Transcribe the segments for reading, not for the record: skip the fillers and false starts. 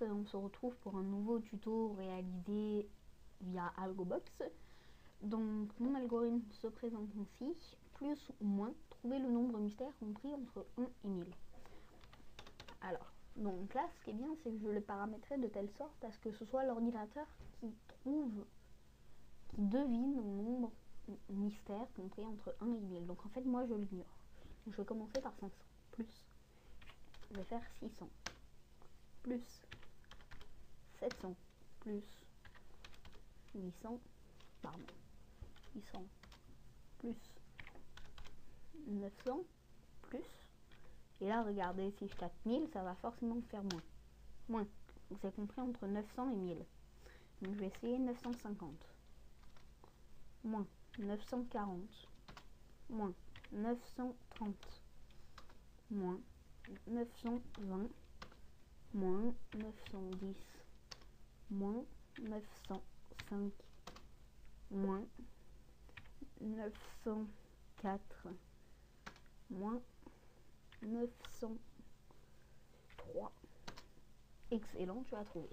on se retrouve pour un nouveau tuto réalisé via AlgoBox. Donc mon algorithme se présente ainsi, plus ou moins, trouver le nombre mystère compris entre 1 et 1000. Alors, donc là ce qui est bien c'est que je le paramétrerai de telle sorte à ce que ce soit l'ordinateur qui devine le nombre mystère compris entre 1 et 1000. Donc en fait moi je l'ignore. Donc je vais commencer par 500, plus, je vais faire 600, plus 700, plus 800, pardon, 800, plus 900, plus, et là regardez, si je tape 1000, ça va forcément me faire moins. Donc c'est compris entre 900 et 1000. Donc je vais essayer 950, moins 940, moins 930, moins 920, moins 910, moins 905, moins 904, moins 903. Excellent, tu as trouvé.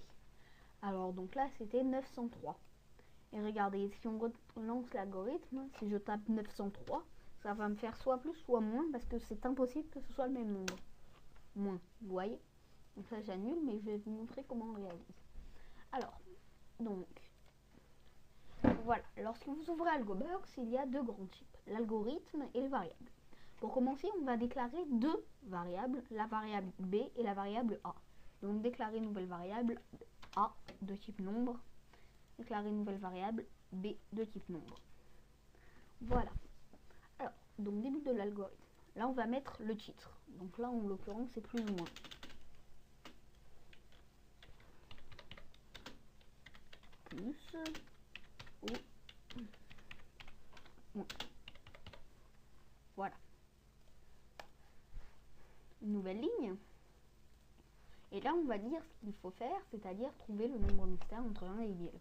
Alors donc là c'était 903. Et regardez, si on relance l'algorithme, si je tape 903, ça va me faire soit plus soit moins parce que c'est impossible que ce soit le même nombre. Moins, vous voyez. Donc là j'annule, mais je vais vous montrer comment on réalise. Alors, donc, voilà. Lorsque vous ouvrez AlgoBox, il y a deux grands types, l'algorithme et les variables. Pour commencer, on va déclarer deux variables, la variable B et la variable A. Donc déclarer une nouvelle variable A de type nombre, déclarer une nouvelle variable B de type nombre. Voilà. Alors, donc début de l'algorithme. Là, on va mettre le titre. Donc là, en l'occurrence, c'est plus ou moins. Plus ou moins. Voilà. Une nouvelle ligne. Et là, on va dire ce qu'il faut faire, c'est-à-dire trouver le nombre mystère entre 1 et 1000.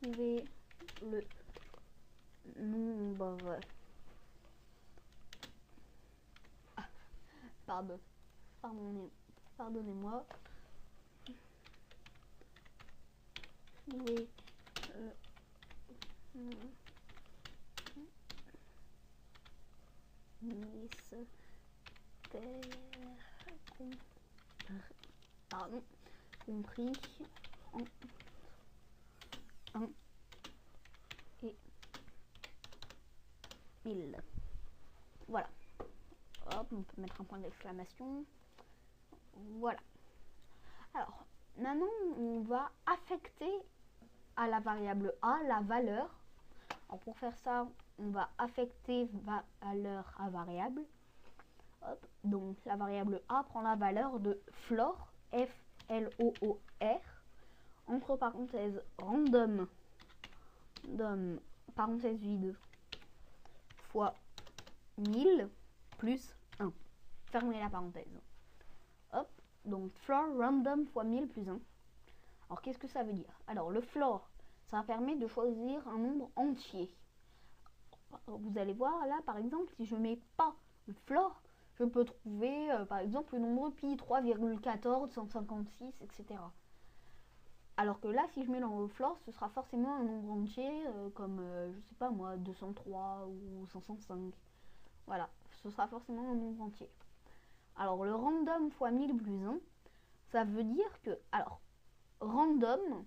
Trouver le nombre... Ah, pardonnez-moi. Trouver mystère compris en 1 et 1000. Voilà. Hop, on peut mettre un point d'exclamation. Voilà. Alors, maintenant, on va affecter à la variable A la valeur. Alors, pour faire ça, on va affecter valeur à variable. Hop, donc, la variable A prend la valeur de floor, F-L-O-O-R, entre parenthèses random, parenthèse vide, fois 1000 plus 1. Fermez la parenthèse. Hop, donc floor random fois 1000 plus 1. Alors qu'est-ce que ça veut dire? Alors le floor, ça permet de choisir un nombre entier. Vous allez voir là par exemple, si je mets pas le floor, je peux trouver par exemple le nombre pi 3,14, 156, etc. Alors que là, si je mets dans le floor, ce sera forcément un nombre entier comme, je sais pas moi, 203 ou 505. Voilà, ce sera forcément un nombre entier. Alors le random fois 1000 plus 1, ça veut dire que, alors, random,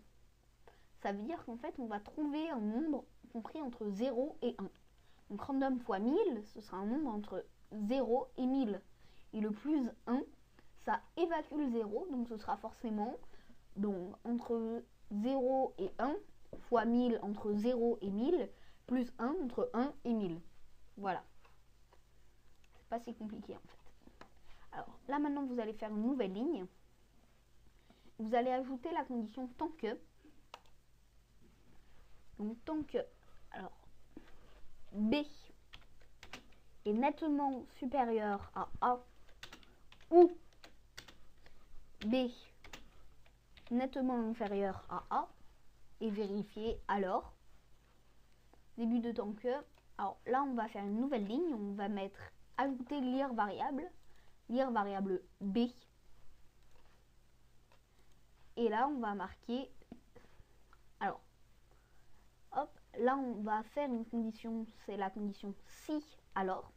ça veut dire qu'en fait, on va trouver un nombre compris entre 0 et 1. Donc random fois 1000, ce sera un nombre entre 0 et 1000. Et le plus 1, ça évacue le 0, donc ce sera forcément donc, entre 0 et 1, fois 1000 entre 0 et 1000, plus 1 entre 1 et 1000. Voilà. C'est pas si compliqué en fait. Alors là maintenant, vous allez faire une nouvelle ligne. Vous allez ajouter la condition tant que. Donc tant que, alors, B est nettement supérieur à A ou B nettement inférieur à A, et vérifier alors. Début de tant que. Alors là, on va faire une nouvelle ligne. On va mettre ajouter lire variable. lire variable B. Et là, on va marquer... Alors, hop, là, on va faire une condition, c'est la condition si, alors.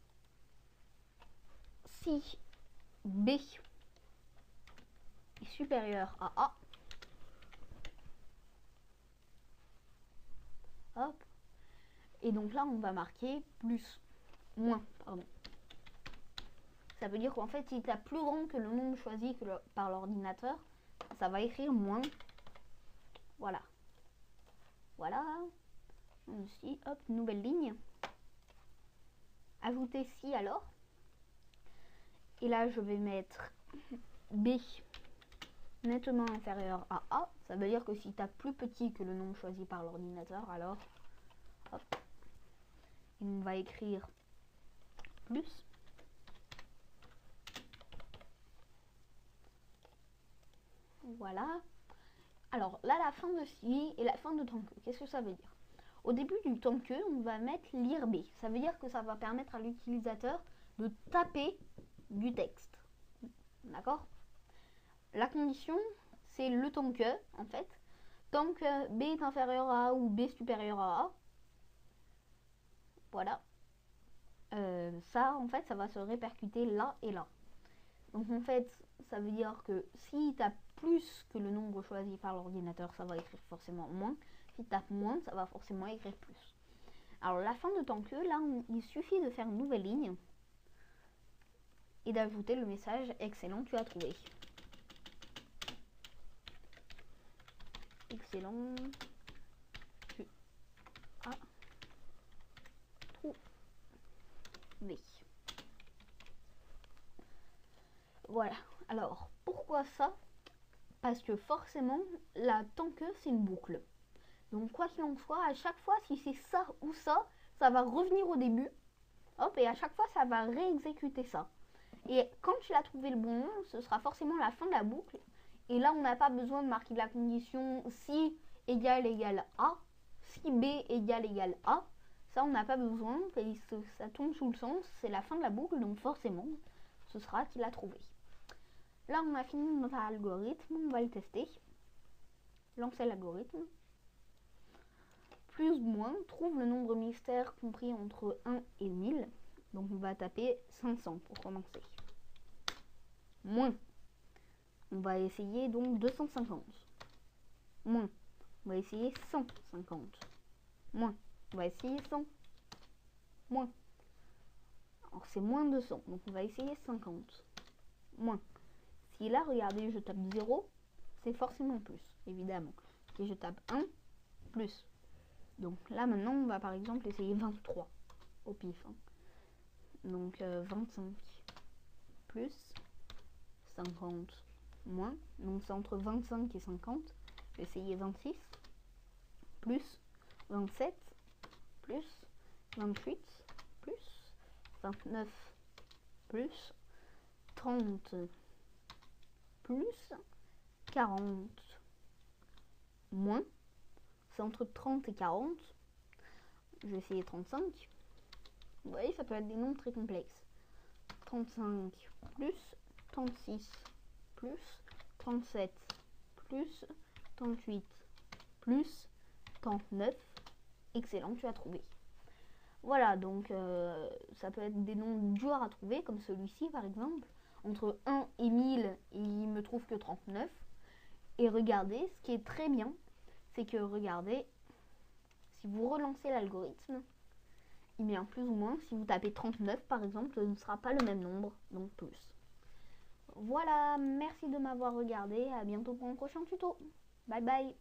Si B est supérieur à A, hop, et donc là, on va marquer plus, moins, pardon. Ça veut dire qu'en fait, si tu as plus grand que le nombre choisi par l'ordinateur, ça va écrire moins. Voilà. Voilà. Ici, hop, nouvelle ligne. Ajouter si alors. Et là, je vais mettre B nettement inférieur à A. Ça veut dire que si tu as plus petit que le nombre choisi par l'ordinateur, alors, hop, et on va écrire plus. Voilà. Alors là, la fin de si et la fin de tant que. Qu'est-ce que ça veut dire? Au début du tant que, on va mettre lire B. Ça veut dire que ça va permettre à l'utilisateur de taper du texte. D'accord? La condition, c'est le tant que, en fait. Tant que B est inférieur à A ou B supérieur à A. Voilà. Ça, en fait, ça va se répercuter là et là. Donc, en fait, ça veut dire que si tu as plus que le nombre choisi par l'ordinateur, ça va écrire forcément moins. Si tu as moins, ça va forcément écrire plus. Alors, la fin de tant que, là, il suffit de faire une nouvelle ligne et d'ajouter le message « Excellent, tu as trouvé ». Excellent, tu as trouvé. Voilà. Alors, pourquoi ça? Parce que forcément, la tant que, c'est une boucle. Donc, quoi qu'il en soit, à chaque fois, si c'est ça ou ça, ça va revenir au début. Hop, et à chaque fois, ça va réexécuter ça. Et quand tu as trouvé le bon nom, ce sera forcément la fin de la boucle. Et là, on n'a pas besoin de marquer de la condition si égale A, si B égale A. Ça, on n'a pas besoin. Ça tombe sous le sens. C'est la fin de la boucle, donc forcément, ce sera qu'il a trouvé. Là, on a fini notre algorithme. On va le tester. Lancer l'algorithme. Plus ou moins, trouve le nombre mystère compris entre 1 et 1000. Donc, on va taper 500 pour commencer. Moins. On va essayer donc 250. Moins. On va essayer 150. Moins. On va essayer 100. Moins. Alors, c'est moins de 100. Donc, on va essayer 50. Moins. Si là, regardez, je tape 0, c'est forcément plus, évidemment. Si je tape 1, plus. Donc là, maintenant, on va par exemple essayer 23 au pif. Hein. Donc 25 plus 50 moins. Donc c'est entre 25 et 50. Je vais essayer 26 plus 27 plus 28 plus 29 plus 30 plus 40 moins. C'est entre 30 et 40. Je vais essayer 35. Vous voyez, ça peut être des nombres très complexes. 35 plus 36 plus 37 plus 38 plus 39. Excellent, tu as trouvé. Voilà, donc ça peut être des nombres durs à trouver, comme celui-ci par exemple. Entre 1 et 1000, il me trouve que 39. Et regardez, ce qui est très bien, c'est que regardez, si vous relancez l'algorithme, il met un plus ou moins. Si vous tapez 39 par exemple, ce ne sera pas le même nombre, donc plus. Voilà, merci de m'avoir regardé, à bientôt pour un prochain tuto. Bye bye.